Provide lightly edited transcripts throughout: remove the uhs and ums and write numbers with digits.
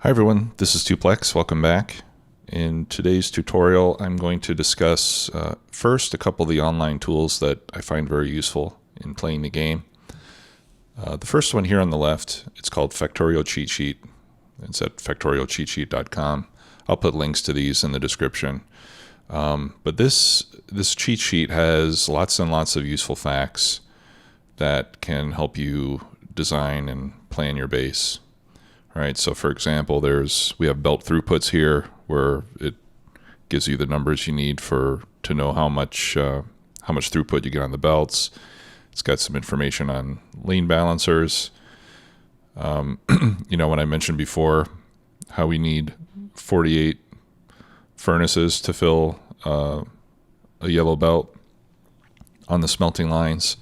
Hi everyone, this is Tuplex. Welcome back. In today's tutorial, I'm going to discuss first a couple of the online tools that I find very useful in playing the game. The first one here on the left, it's called Factorio Cheat Sheet. It's at factoriocheatsheet.com. I'll put links to these in the description. But this cheat sheet has lots and lots of useful facts that can help you design and plan your base. Right, so for example, we have belt throughputs here, where it gives you the numbers you need to know how much throughput you get on the belts. It's got some information on lean balancers. When I mentioned before how we need 48 furnaces to fill a yellow belt on the smelting lines,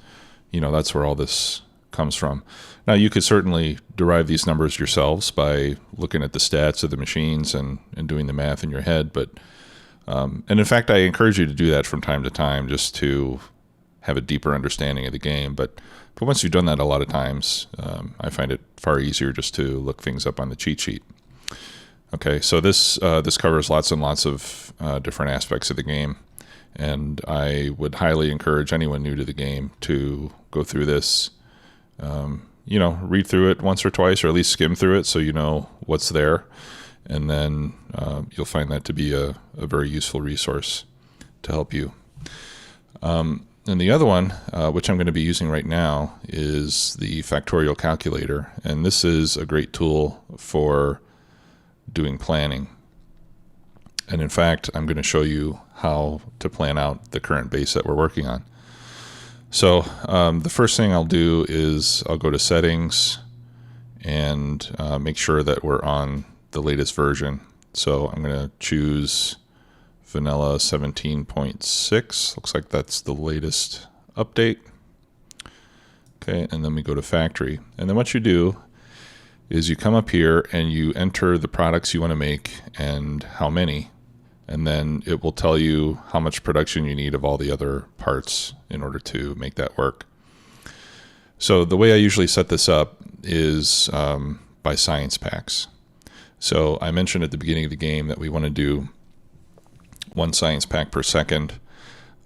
that's where all this comes from. Now, you could certainly derive these numbers yourselves by looking at the stats of the machines and doing the math in your head. And in fact, I encourage you to do that from time to time just to have a deeper understanding of the game. But once you've done that a lot of times, I find it far easier just to look things up on the cheat sheet. Okay, so this covers lots and lots of different aspects of the game. And I would highly encourage anyone new to the game to go through this. Read through it once or twice, or at least skim through it so you know what's there. And then you'll find that to be a very useful resource to help you. And the other one, which I'm going to be using right now, is the Factorio calculator. And this is a great tool for doing planning. And in fact, I'm going to show you how to plan out the current base that we're working on. So the first thing I'll do is I'll go to settings and make sure that we're on the latest version. So I'm going to choose vanilla 17.6. Looks like that's the latest update. Okay, and then we go to factory. And then what you do is you come up here and you enter the products you want to make and how many. And then it will tell you how much production you need of all the other parts in order to make that work. So the way I usually set this up is by science packs. So I mentioned at the beginning of the game that we want to do 1 science pack per second.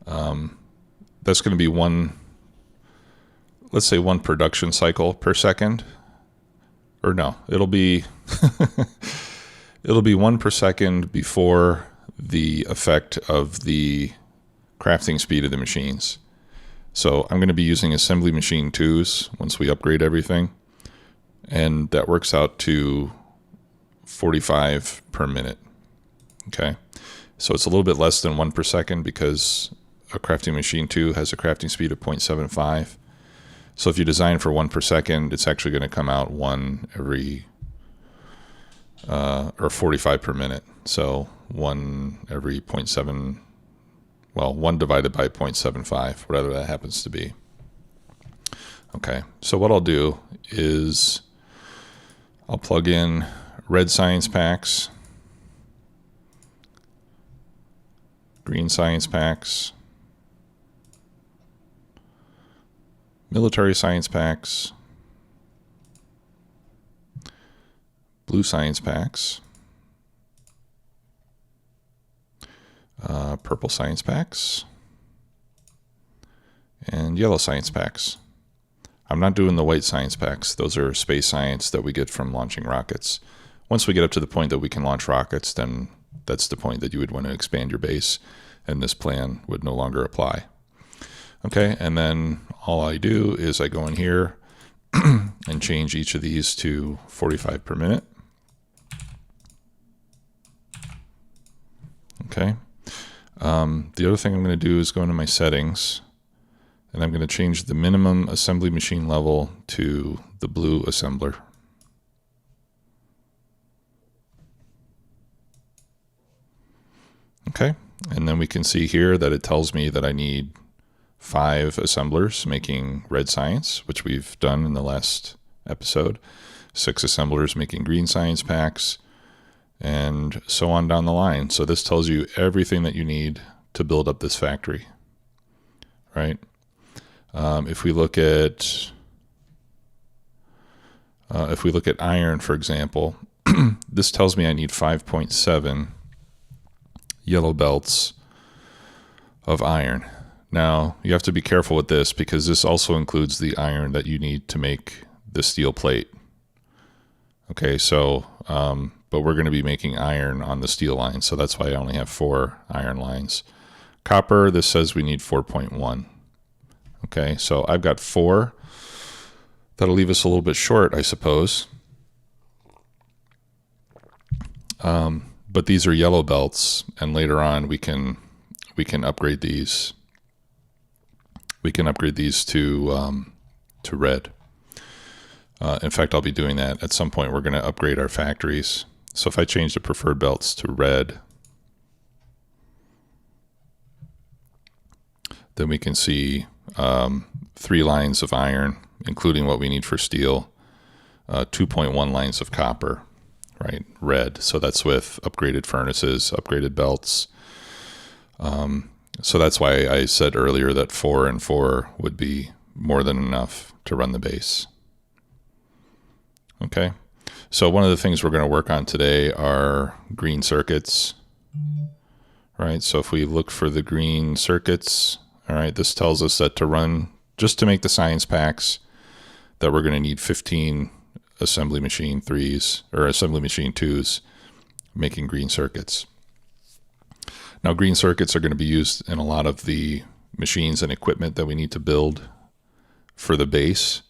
That's going to be let's say one production cycle per second. Or no, it'll be it'll be 1 per second before the effect of the crafting speed of the machines. So I'm going to be using assembly machine 2s once we upgrade everything, and that works out to 45 per minute. Okay, so it's a little bit less than 1 per second because a crafting machine 2 has a crafting speed of 0.75. So if you design for 1 per second, it's actually going to come out 1 every or 45 per minute. So 1 every 0.7, well, 1 divided by 0.75, whatever that happens to be. Okay, so what I'll do is I'll plug in red science packs, green science packs, military science packs, blue science packs, purple science packs, and yellow science packs. I'm not doing the white science packs. Those are space science that we get from launching rockets. Once we get up to the point that we can launch rockets, then that's the point that you would want to expand your base, and this plan would no longer apply. Okay, and then all I do is I go in here and change each of these to 45 per minute. Okay. The other thing I'm going to do is go into my settings, and I'm going to change the minimum assembly machine level to the blue assembler. Okay, and then we can see here that it tells me that I need 5 assemblers making red science, which we've done in the last episode, 6 assemblers making green science packs, and so on down the line. So this tells you everything that you need to build up this factory, right? If we look at iron, for example, this tells me I need 5.7 yellow belts of iron. Now, you have to be careful with this because this also includes the iron that you need to make the steel plate. Okay, so, but we're going to be making iron on the steel line, so that's why I only have 4 iron lines. Copper, this says we need 4.1. Okay, so I've got 4. That'll leave us a little bit short, I suppose. But these are yellow belts, and later on we can upgrade these. We can upgrade these to red. In fact, I'll be doing that at some point. We're going to upgrade our factories. So if I change the preferred belts to red, then we can see 3 lines of iron, including what we need for steel, 2.1 lines of copper, right? Red. So that's with upgraded furnaces, upgraded belts. So that's why I said earlier that 4 and 4 would be more than enough to run the base. Okay. So one of the things we're going to work on today are green circuits, right? So if we look for the green circuits, all right, this tells us that to run, just to make the science packs, that we're going to need 15 assembly machine 3s or assembly machine 2s making green circuits. Now, green circuits are going to be used in a lot of the machines and equipment that we need to build for the base.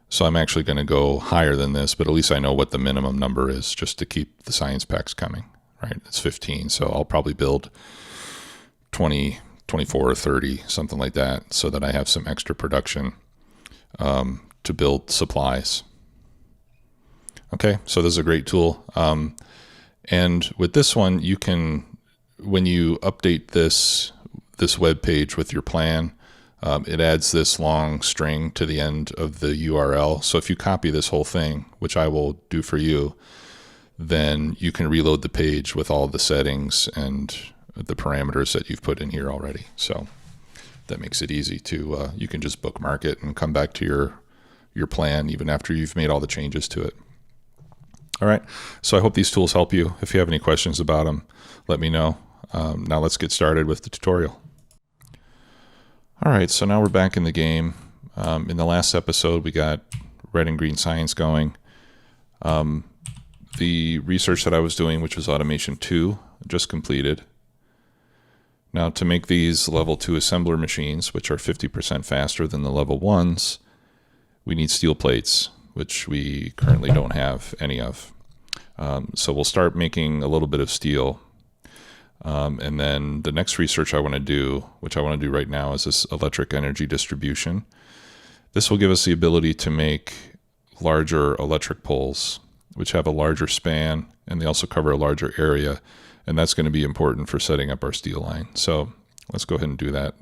So I'm actually going to go higher than this, but at least I know what the minimum number is just to keep the science packs coming, right? It's 15. So I'll probably build 20, 24 or 30, something like that, so that I have some extra production to build supplies. Okay, so this is a great tool. And with this one, you can, when you update this web page with your plan, it adds this long string to the end of the URL. So if you copy this whole thing, which I will do for you, then you can reload the page with all the settings and the parameters that you've put in here already. So that makes it easy to, you can just bookmark it and come back to your plan even after you've made all the changes to it. All right, so I hope these tools help you. If you have any questions about them, let me know. Now let's get started with the tutorial. All right, so now we're back in the game. In the last episode, we got red and green science going. The research that I was doing, which was automation 2, just completed. Now to make these level 2 assembler machines, which are 50% faster than the level 1s, we need steel plates, which we currently don't have any of. So we'll start making a little bit of steel. And then the next research I want to do, which I want to do right now, is this electric energy distribution. This will give us the ability to make larger electric poles, which have a larger span, and they also cover a larger area. And that's going to be important for setting up our steel line. So let's go ahead and do that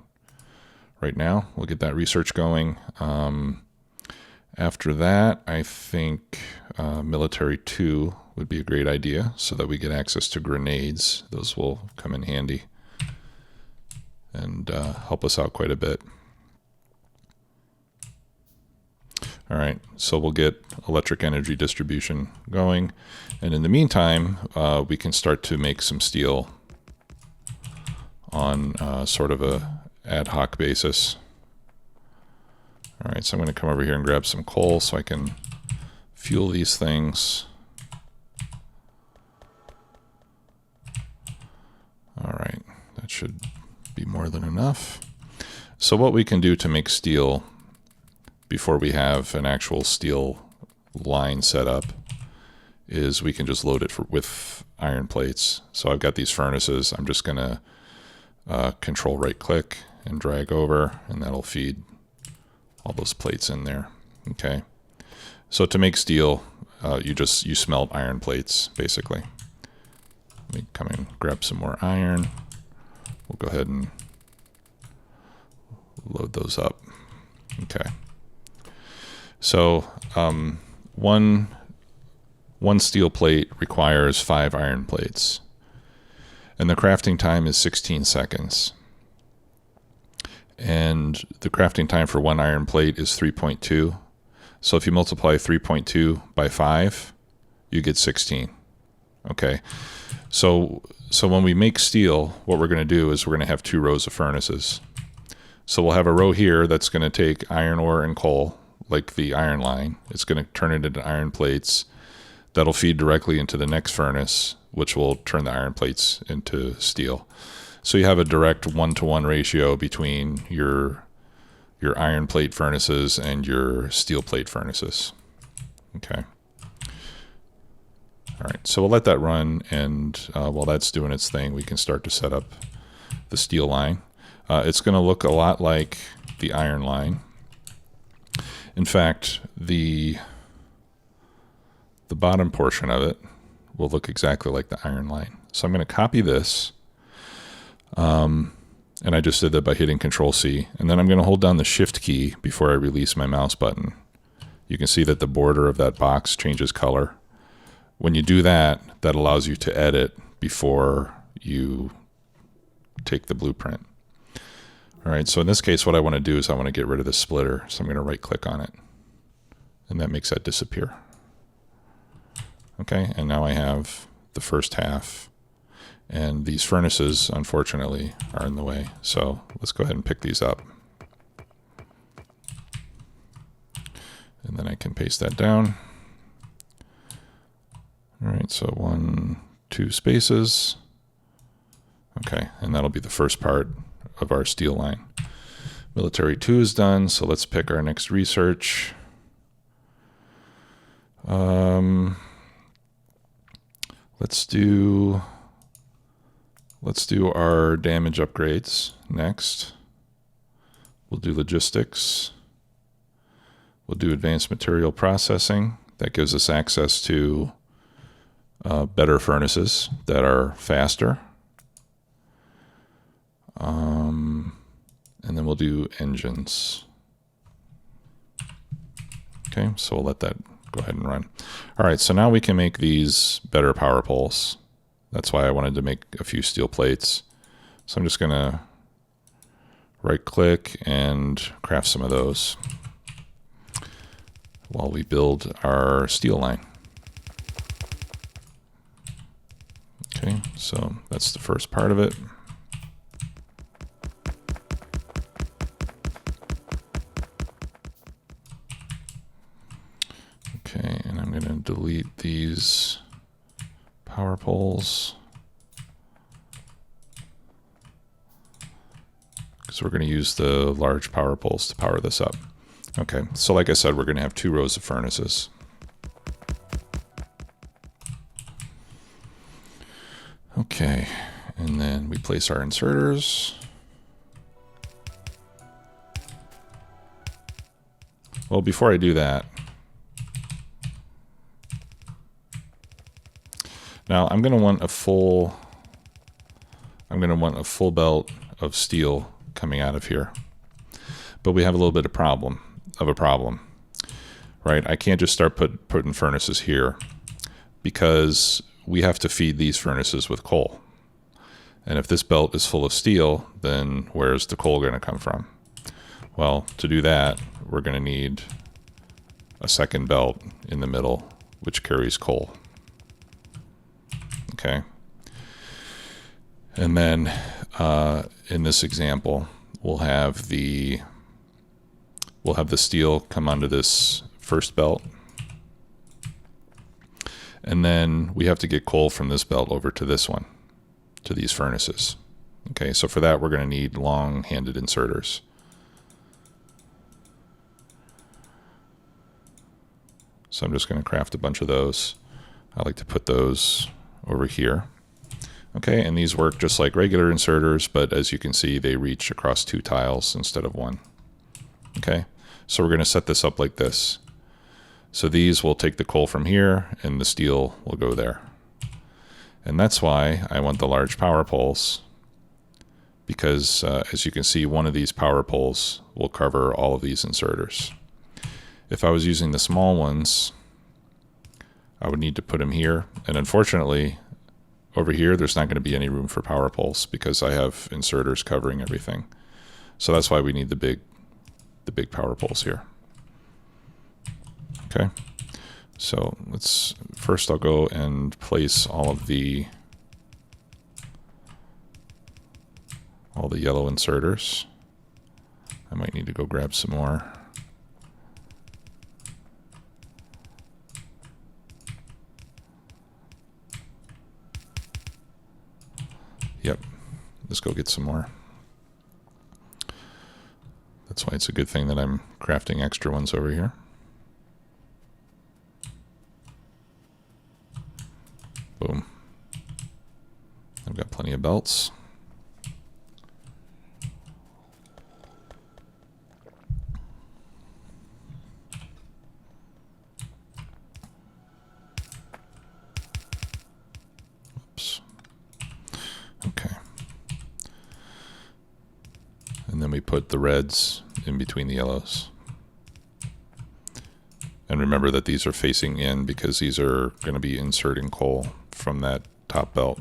right now. We'll get that research going. After that, I think military 2 would be a great idea so that we get access to grenades. Those will come in handy and help us out quite a bit. All right, so we'll get electric energy distribution going. And in the meantime, we can start to make some steel on sort of a ad hoc basis. All right, so I'm going to come over here and grab some coal so I can fuel these things. All right, that should be more than enough. So what we can do to make steel before we have an actual steel line set up is we can just load it with iron plates. So I've got these furnaces. I'm just going to control right click and drag over, and that'll feed all those plates in there. Okay. So to make steel, you smelt iron plates basically. Let me come and grab some more iron. We'll go ahead and load those up. Okay. So one steel plate requires 5 iron plates, and the crafting time is 16 seconds. And the crafting time for 1 iron plate is 3.2. So if you multiply 3.2 by 5, you get 16. Okay, so when we make steel, what we're going to do is we're going to have 2 rows of furnaces. So we'll have a row here that's going to take iron ore and coal, like the iron line. It's going to turn it into iron plates. That'll feed directly into the next furnace, which will turn the iron plates into steel. So you have a direct 1-to-1 ratio between your iron plate furnaces and your steel plate furnaces. Okay. All right, so we'll let that run, and while that's doing its thing, we can start to set up the steel line. It's going to look a lot like the iron line. In fact, the bottom portion of it will look exactly like the iron line. So I'm going to copy this, and I just did that by hitting Control-C, and then I'm going to hold down the Shift key before I release my mouse button. You can see that the border of that box changes color. When you do that, that allows you to edit before you take the blueprint. All right, so in this case, what I want to do is I want to get rid of the splitter. So I'm going to right-click on it, and that makes that disappear. Okay, and now I have the first half, and these furnaces, unfortunately, are in the way. So let's go ahead and pick these up. And then I can paste that down. All right, so 1, 2 spaces. Okay, and that'll be the first part of our steel line. Military 2 is done, so let's pick our next research. Let's do our damage upgrades next. We'll do logistics. We'll do advanced material processing. That gives us access to better furnaces that are faster. And then we'll do engines. Okay, so we'll let that go ahead and run. All right, so now we can make these better power poles. That's why I wanted to make a few steel plates. So I'm just going to right-click and craft some of those while we build our steel line. Okay, so that's the first part of it. Okay, and I'm going to delete these power poles because we're going to use the large power poles to power this up. Okay, so like I said, we're going to have 2 rows of furnaces. Okay, and then we place our inserters. Well, before I do that, now I'm going to want a full belt of steel coming out of here. But we have a little bit of a problem, right? I can't just start putting furnaces here because we have to feed these furnaces with coal. And if this belt is full of steel, then where's the coal going to come from? Well, to do that, we're going to need a second belt in the middle, which carries coal. Okay. And then in this example, we'll have the steel come onto this first belt. And then we have to get coal from this belt over to this one, to these furnaces. Okay, so for that, we're going to need long-handed inserters. So I'm just going to craft a bunch of those. I like to put those over here. Okay, and these work just like regular inserters, but as you can see, they reach across 2 tiles instead of 1. Okay, so we're going to set this up like this. So these will take the coal from here, and the steel will go there. And that's why I want the large power poles, because as you can see, one of these power poles will cover all of these inserters. If I was using the small ones, I would need to put them here. And unfortunately, over here, there's not going to be any room for power poles because I have inserters covering everything. So that's why we need the big power poles here. Okay, So first I'll go and place all the yellow inserters. I might need to go grab some more. Yep, let's go get some more. That's why it's a good thing that I'm crafting extra ones over here. Boom. I've got plenty of belts. Oops. Okay. And then we put the reds in between the yellows. And remember that these are facing in because these are going to be inserting coal from that top belt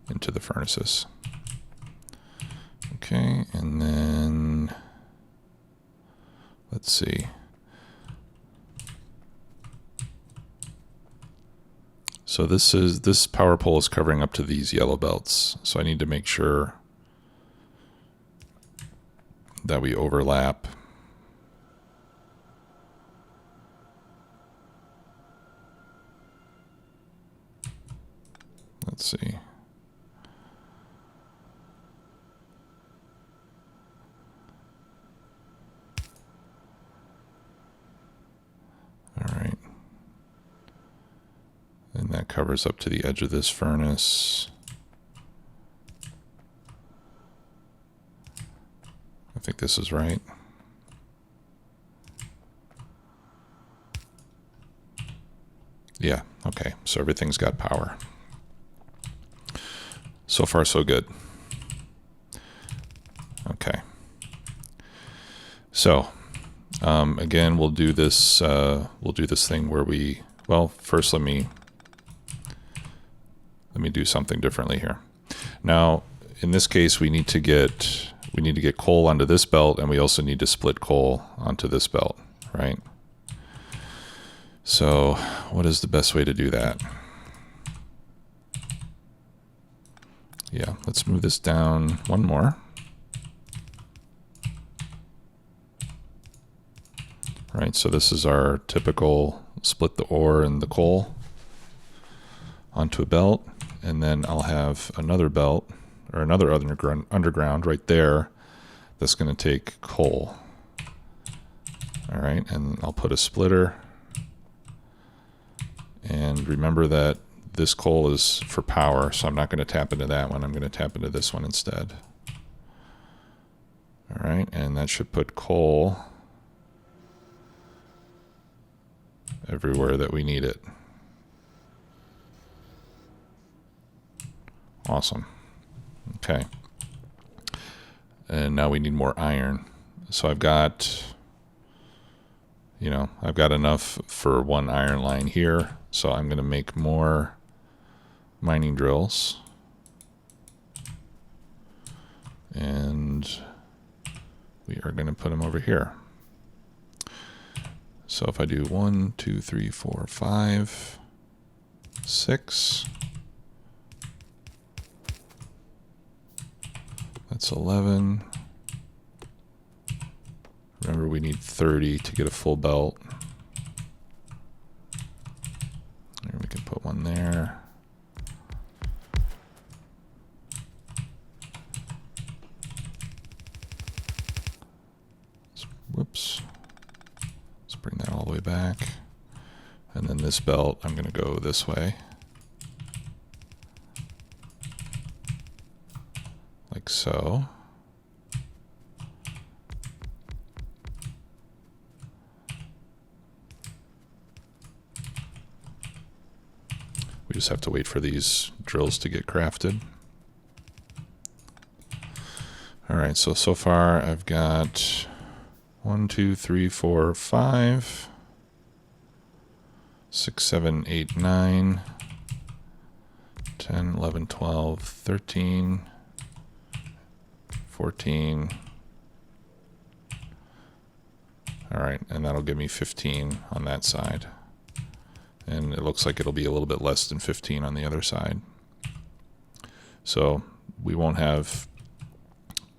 into the furnaces. Okay, and then let's see. So this power pole is covering up to these yellow belts. So I need to make sure that we overlap. Let's see. All right. And that covers up to the edge of this furnace. I think this is right. Yeah, okay. So everything's got power. So far, so good. Okay. So, again, we'll do this thing where first let me do something differently here. Now, in this case, we need to get coal onto this belt, and we also need to split coal onto this belt, right? So, what is the best way to do that? Yeah, let's move this down one more. Right, so this is our typical split the ore and the coal onto a belt, and then I'll have another belt or another underground right there that's going to take coal. All right, and I'll put a splitter. And remember that this coal is for power, so I'm not going to tap into that one. I'm going to tap into this one instead. All right, and that should put coal everywhere that we need it. Awesome. Okay. And now we need more iron. So I've got enough for one iron line here. So I'm going to make more mining drills. And we are going to put them over here. So if I do 1, 2, 3, 4, 5, 6, that's 11. Remember, we need 30 to get a full belt. And we can put one there. Whoops. Let's bring that all the way back. And then this belt, I'm going to go this way. Like so. We just have to wait for these drills to get crafted. All right, so far I've got 1, 2, 3, 4, 5, 6, 7, 8, 9, 10, 11, 12, 13, 14. All right, and that'll give me 15 on that side. and it looks like it'll be a little bit less than 15 on the other side. So we won't have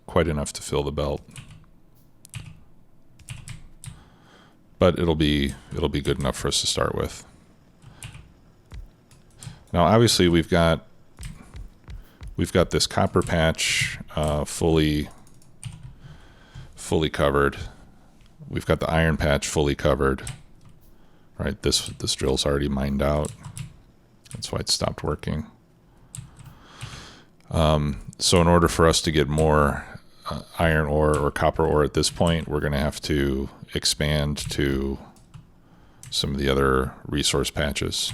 quite enough to fill the belt, but it'll be good enough for us to start with. Now obviously we've got this copper patch fully covered. We've got the iron patch fully covered. Right, this drill's already mined out. That's why it stopped working. So in order for us to get more iron ore or copper ore at this point, we're going to have to expand to some of the other resource patches.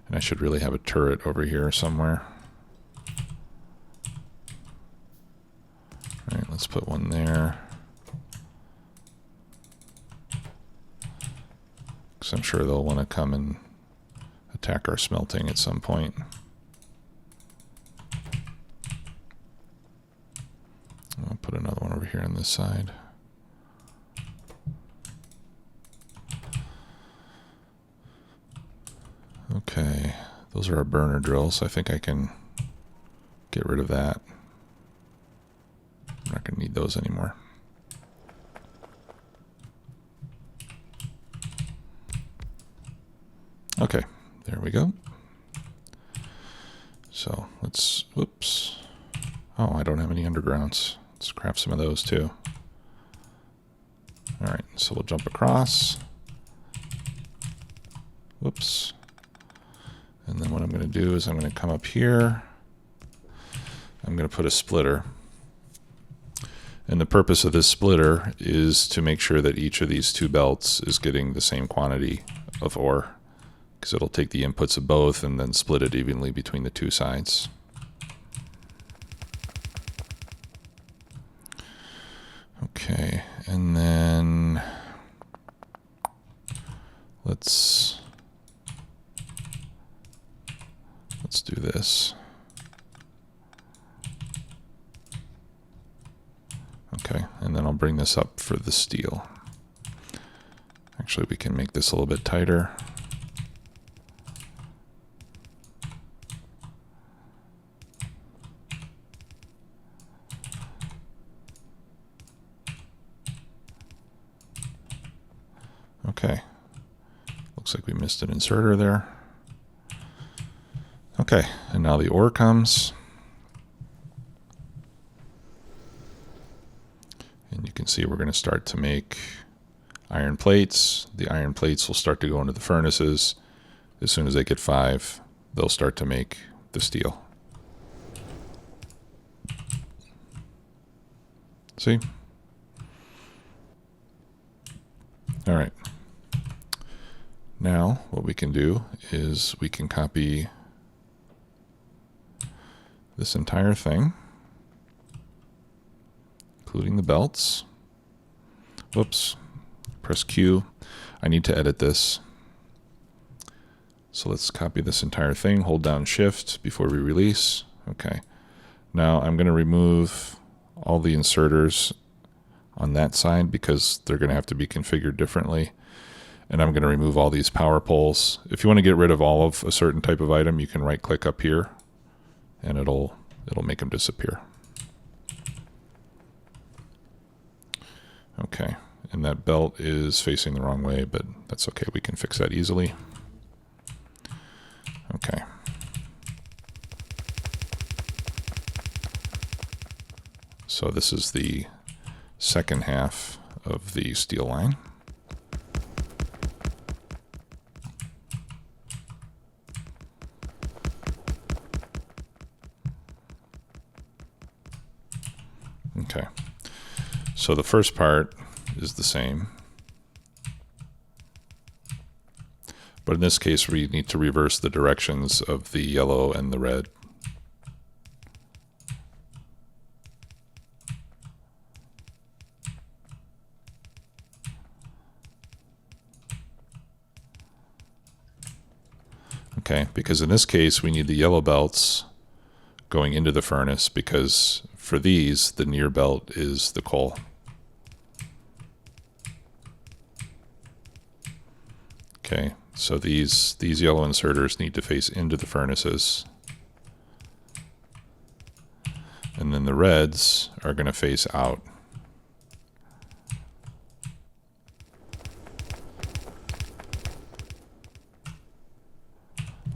And I should really have a turret over here somewhere. All right, let's put one there. Because I'm sure they'll want to come and attack our smelting at some point. I'll put another one over here on this side. Okay, those are our burner drills. I think I can get rid of that. I'm not going to need those anymore. Okay, there we go. So let's, whoops. Oh, I don't have any undergrounds. Let's craft some of those too. All right, so we'll jump across. Whoops. And then what I'm going to do is I'm going to come up here. I'm going to put a splitter. And the purpose of this splitter is to make sure that each of these two belts is getting the same quantity of ore, because it'll take the inputs of both and then split it evenly between the two sides. Okay, and then let's do this. Okay, and then I'll bring this up for the steel. Actually, we can make this a little bit tighter. Okay, looks like we missed an inserter there. Okay, and now the ore comes. And you can see we're going to start to make iron plates. The iron plates will start to go into the furnaces. As soon as they get 5, they'll start to make the steel. See? All right. Now what we can do is we can copy this entire thing, including the belts. Whoops. Press Q. I need to edit this. So let's copy this entire thing. Hold down Shift before we release. Okay. Now I'm going to remove all the inserters on that side because they're going to have to be configured differently. And I'm going to remove all these power poles. If you want to get rid of all of a certain type of item, you can right click up here and it'll make them disappear. Okay, and that belt is facing the wrong way, but that's okay. We can fix that easily. Okay. So this is the second half of the steel line. Okay, so the first part is the same, but in this case we need to reverse the directions of the yellow and the red. Okay, because in this case we need the yellow belts going into the furnace, because for these the near belt is the coal. Okay, So these yellow inserters need to face into the furnaces. And then the reds are going to face out.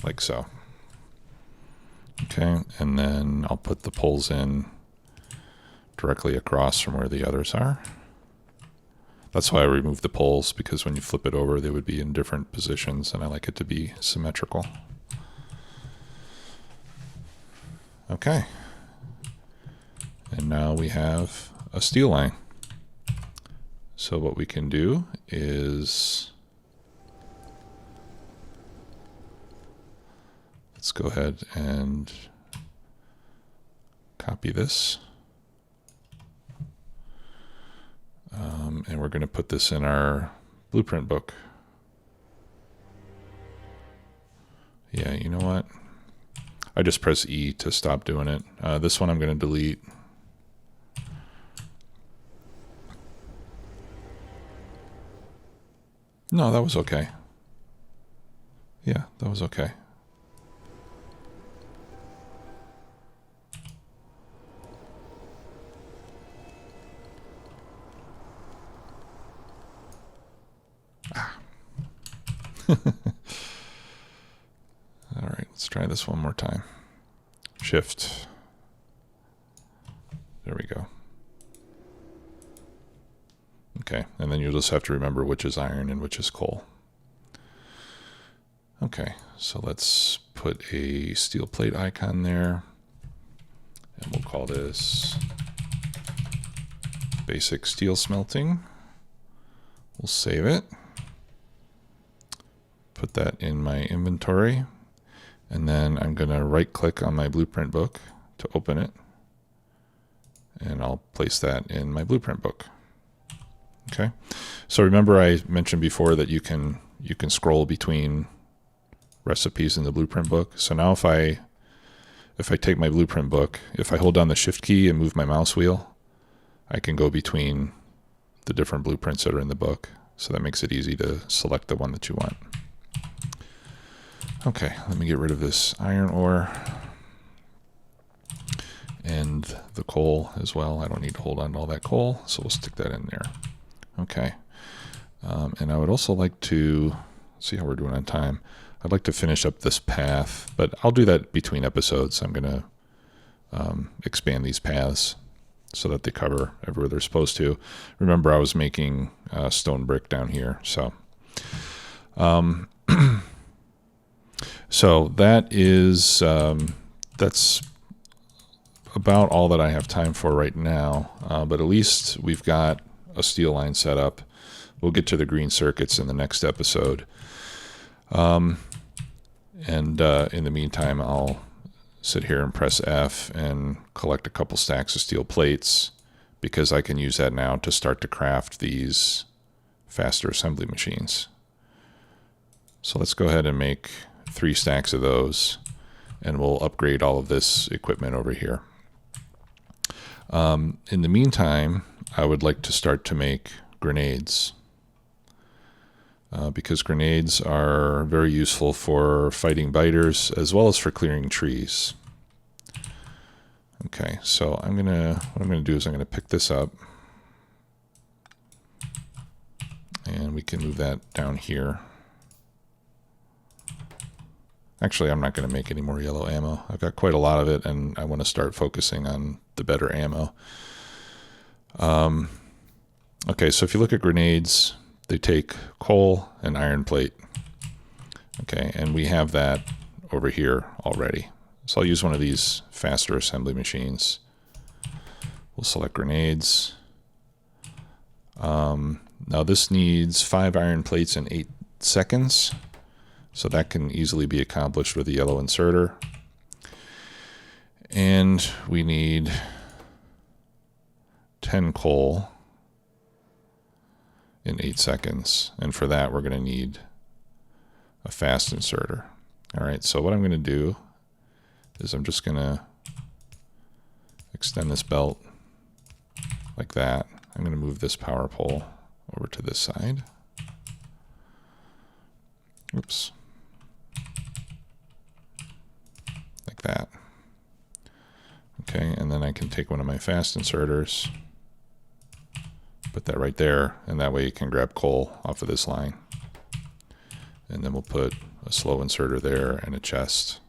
Like so. Okay, and then I'll put the poles in directly across from where the others are. That's why I removed the poles, because when you flip it over, they would be in different positions, and I like it to be symmetrical. Okay. And now we have a steel line. So what we can do is, let's go ahead and copy this. And we're going to put this in our blueprint book. Yeah, you know what? I just press E to stop doing it. This one I'm going to delete. No, that was okay. Yeah, that was okay. All right, let's try this one more time. Shift. There we go. Okay, and then you'll just have to remember which is iron and which is coal. Okay, so let's put a steel plate icon there. And we'll call this basic steel smelting. We'll save it. Put that in my inventory. And then I'm going to right click on my blueprint book to open it. And I'll place that in my blueprint book. Okay. So remember I mentioned before that you can scroll between recipes in the blueprint book. So now if I take my blueprint book, if I hold down the shift key and move my mouse wheel, I can go between the different blueprints that are in the book. So that makes it easy to select the one that you want. Okay, let me get rid of this iron ore and the coal as well. I don't need to hold on to all that coal, so we'll stick that in there. Okay, and I would also like to see how we're doing on time. I'd like to finish up this path, but I'll do that between episodes. I'm going to expand these paths so that they cover everywhere they're supposed to. Remember, I was making stone brick down here, so so that is that's about all that I have time for right now. But at least we've got a steel line set up. We'll get to the green circuits in the next episode. And in the meantime, I'll sit here and press F and collect a couple stacks of steel plates, because I can use that now to start to craft these faster assembly machines. So let's go ahead and make 3 stacks of those, and we'll upgrade all of this equipment over here. In the meantime, I would like to start to make grenades, because grenades are very useful for fighting biters as well as for clearing trees. Okay, so what I'm gonna do is I'm gonna pick this up, and we can move that down here. Actually, I'm not going to make any more yellow ammo. I've got quite a lot of it, and I want to start focusing on the better ammo. Okay, so if you look at grenades, they take coal and iron plate. Okay, and we have that over here already. So I'll use one of these faster assembly machines. We'll select grenades. Now this needs 5 iron plates in 8 seconds. So that can easily be accomplished with a yellow inserter. And we need 10 coal in 8 seconds. And for that, we're going to need a fast inserter. All right, so what I'm going to do is I'm just going to extend this belt like that. I'm going to move this power pole over to this side. Oops. Like that. Okay, and then I can take one of my fast inserters, put that right there, and that way you can grab coal off of this line. And then we'll put a slow inserter there and a chest.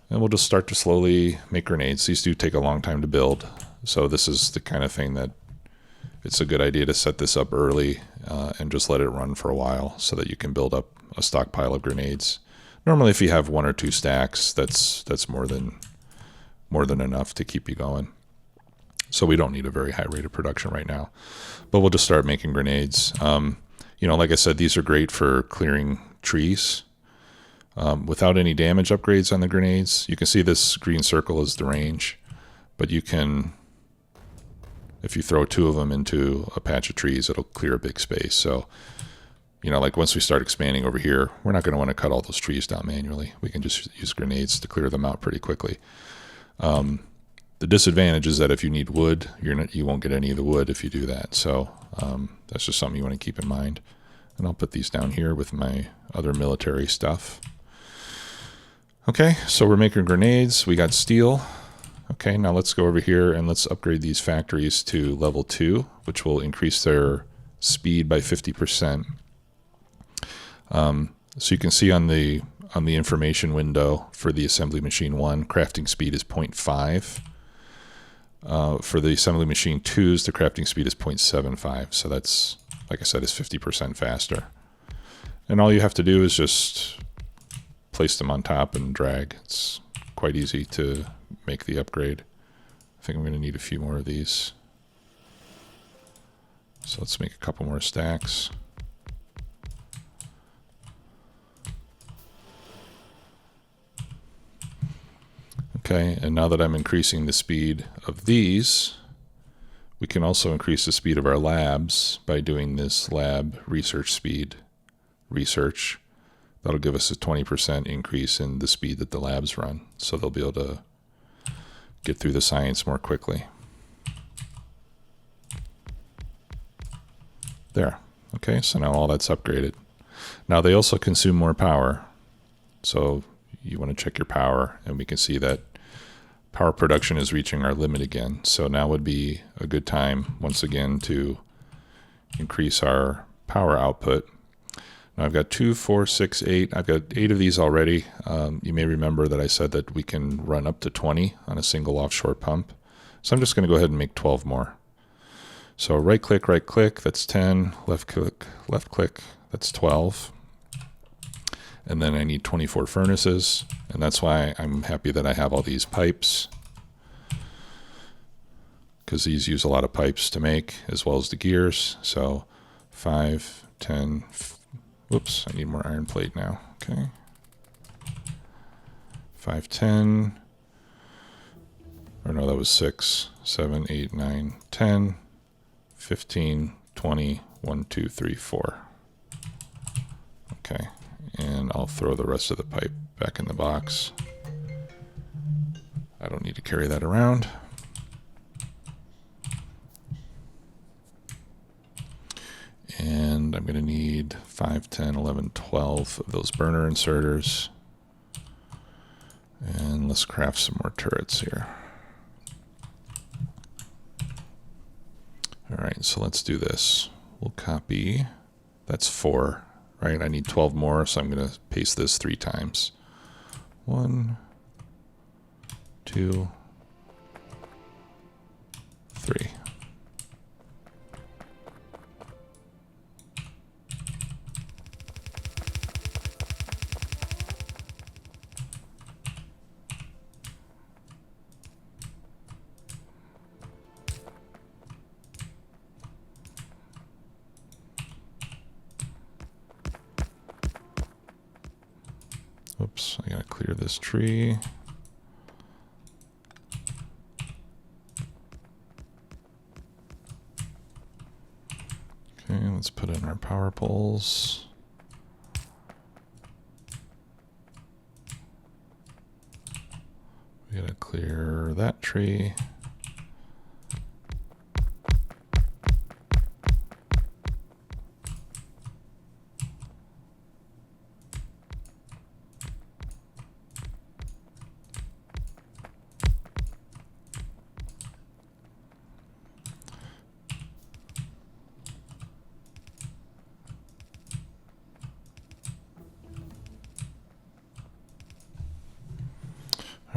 And we'll just start to slowly make grenades. These do take a long time to build, so this is the kind of thing that it's a good idea to set this up early and just let it run for a while so that you can build up a stockpile of grenades. Normally, if you have 1 or 2 stacks, that's more than enough to keep you going. So we don't need a very high rate of production right now, but we'll just start making grenades. You know, like I said, these are great for clearing trees without any damage upgrades on the grenades. You can see this green circle is the range, but you can, if you throw 2 of them into a patch of trees, it'll clear a big space. So, you know, like once we start expanding over here, we're not going to want to cut all those trees down manually. We can just use grenades to clear them out pretty quickly. The disadvantage is that if you need wood, you won't get any of the wood if you do that. So that's just something you want to keep in mind. And I'll put these down here with my other military stuff. Okay, so we're making grenades. We got steel. Okay, now let's go over here and let's upgrade these factories to level 2, which will increase their speed by 50%. So you can see on the information window for the assembly machine 1, crafting speed is 0.5. For the assembly machine 2s, the crafting speed is 0.75. So that's, like I said, is 50% faster. And all you have to do is just place them on top and drag. It's quite easy to make the upgrade. I think I'm going to need a few more of these. So let's make a couple more stacks. Okay, and now that I'm increasing the speed of these, we can also increase the speed of our labs by doing this lab research speed research. That'll give us a 20% increase in the speed that the labs run. So they'll be able to get through the science more quickly. There. Okay, so now all that's upgraded. Now they also consume more power. So you want to check your power, and we can see that power production is reaching our limit again. So now would be a good time, once again, to increase our power output. Now I've got 2, 4, 6, 8. I've got 8 of these already. You may remember that I said that we can run up to 20 on a single offshore pump. So I'm just going to go ahead and make 12 more. So right click, that's 10. Left click, that's 12. And then I need 24 furnaces, and that's why I'm happy that I have all these pipes, because these use a lot of pipes to make, as well as the gears. So 5, 10, whoops, I need more iron plate now. Okay. 5, 10, or no, that was 6, 7, 8, 9, 10, 15, 20, 1, 2, 3, 4. Okay. And I'll throw the rest of the pipe back in the box. I don't need to carry that around. And I'm going to need 5, 10, 11, 12 of those burner inserters. And let's craft some more turrets here. All right, so let's do this. We'll copy. That's 4. Right, I need 12 more, so I'm going to paste this 3 times. 1, 2, 3. Oops, I gotta clear this tree. Okay, let's put in our power poles. We gotta clear that tree.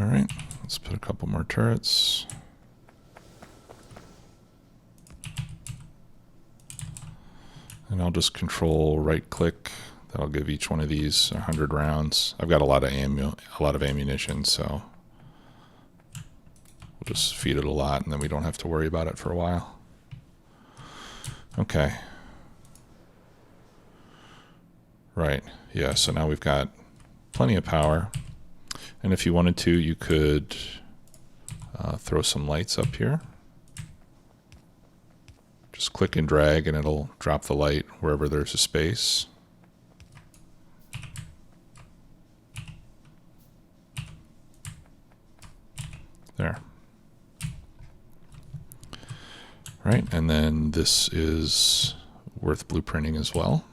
All right, let's put a couple more turrets. And I'll just control right click. That'll give each one of these 100 rounds. I've got a lot of ammunition, so we'll just feed it a lot and then we don't have to worry about it for a while. Okay. Right, yeah, so now we've got plenty of power. And if you wanted to, you could throw some lights up here. Just click and drag and it'll drop the light wherever there's a space. There. Right, and then this is worth blueprinting as well.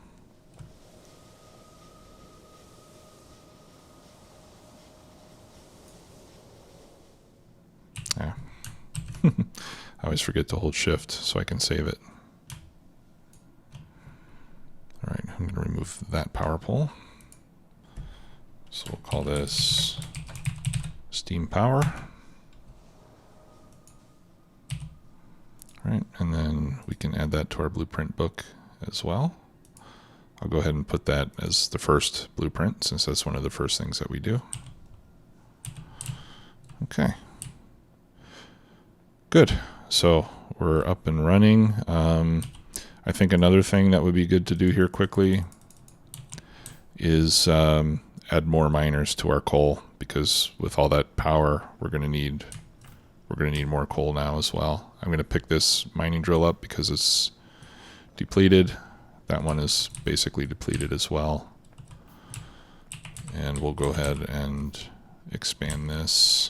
Yeah. I always forget to hold shift so I can save it. All right, I'm going to remove that power pole. So we'll call this steam power. All right, and then we can add that to our blueprint book as well. I'll go ahead and put that as the first blueprint since that's one of the first things that we do. Okay. Good. So we're up and running. I think another thing that would be good to do here quickly is add more miners to our coal, because with all that power, we're going to need more coal now as well. I'm going to pick this mining drill up because it's depleted. That one is basically depleted as well. And we'll go ahead and expand this.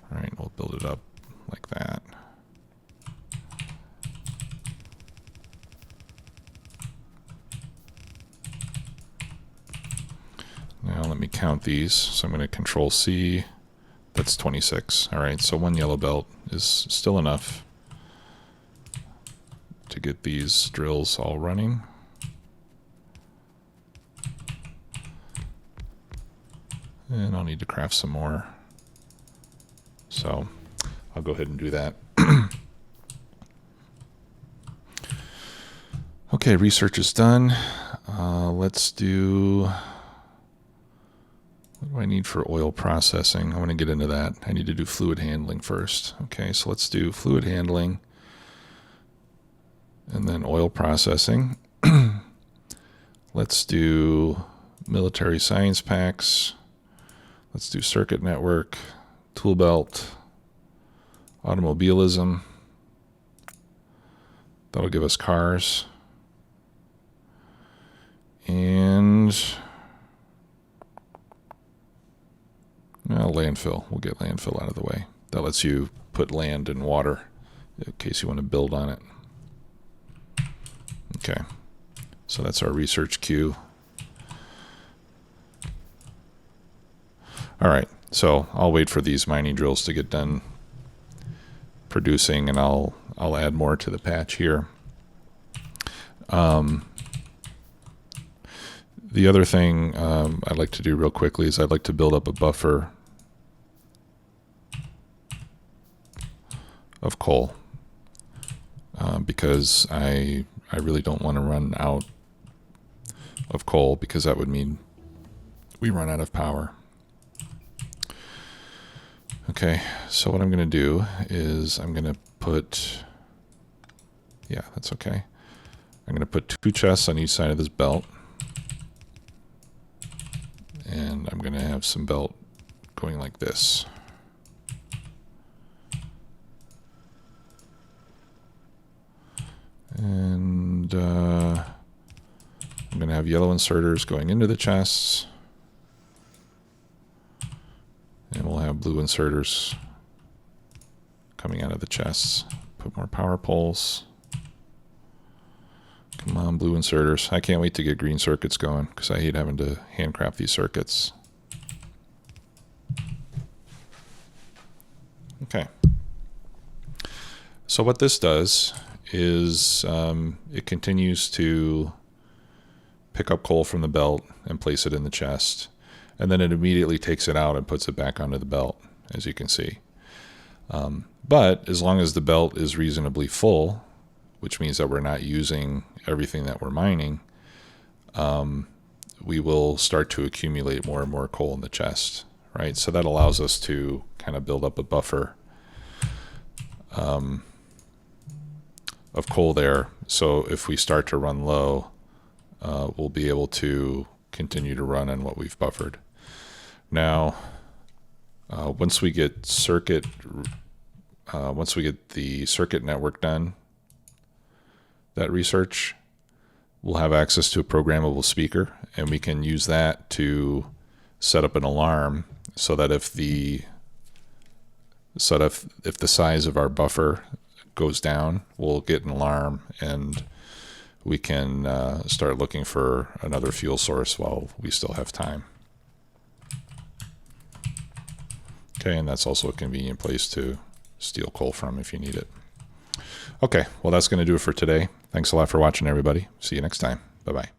All right, we'll build it up like that. Now let me count these. So I'm going to Control C. That's 26. All right, so one yellow belt is still enough to get these drills all running. And I'll need to craft some more. So I'll go ahead and do that. Okay, research is done. Let's do, what do I need for oil processing? I want to get into that. I need to do fluid handling first. Okay, so let's do fluid handling and then oil processing. Let's do military science packs. Let's do circuit network, tool belt, automobilism. That'll give us cars. And landfill. We'll get landfill out of the way. That lets you put land and water in case you want to build on it. Okay, so that's our research queue. All right, so I'll wait for these mining drills to get done producing, and I'll add more to the patch here. The other thing I'd like to do real quickly is I'd like to build up a buffer of coal because I really don't want to run out of coal, because that would mean we run out of power. Okay, so what I'm going to do is I'm going to put, yeah, that's okay. I'm going to put 2 chests on each side of this belt. And I'm going to have some belt going like this. And I'm going to have yellow inserters going into the chests. And we'll have blue inserters coming out of the chests. Put more power poles. Come on, blue inserters. I can't wait to get green circuits going because I hate having to handcraft these circuits. Okay. So what this does is it continues to pick up coal from the belt and place it in the chest. And then it immediately takes it out and puts it back onto the belt, as you can see. But as long as the belt is reasonably full, which means that we're not using everything that we're mining, we will start to accumulate more and more coal in the chest, right? So that allows us to kind of build up a buffer of coal there. So if we start to run low, we'll be able to continue to run on what we've buffered. Now, once we get the circuit network done, that research, we'll have access to a programmable speaker, and we can use that to set up an alarm so that if the size of our buffer goes down, we'll get an alarm and we can start looking for another fuel source while we still have time. Okay, and that's also a convenient place to steal coal from if you need it. Okay, well, that's going to do it for today. Thanks a lot for watching, everybody. See you next time. Bye-bye.